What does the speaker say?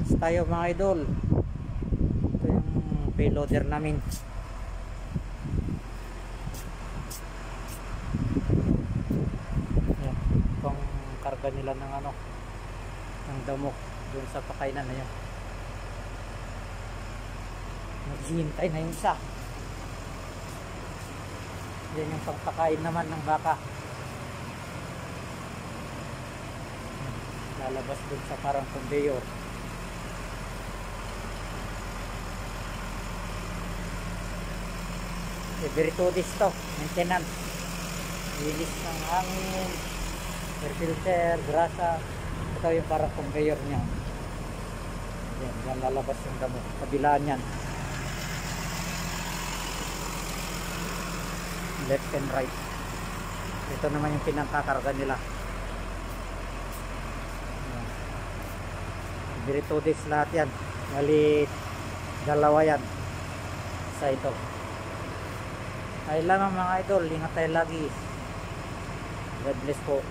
maintenance tayo mga idol. Ito yung payloader namin. Yan, pang karga nila ng ano, ng damo doon sa pakainan na yun. Naghihintay na yung isa. Yan yung pagpakain naman ng baka. Lalabas dun sa parang conveyor. Every 2 days to, maintenance. Linis ng hangin, air filter, grasa. Ito yung parang conveyor nya. Yan, yan lalabas yung damo. Kabilaan yan. Left and right. Ito naman yung pinangkakarga nila. Every 2 days lahat yan. Bali, dalawa yan sa ito. Ay lamang mga idol, ingat tayo lagi. God bless po.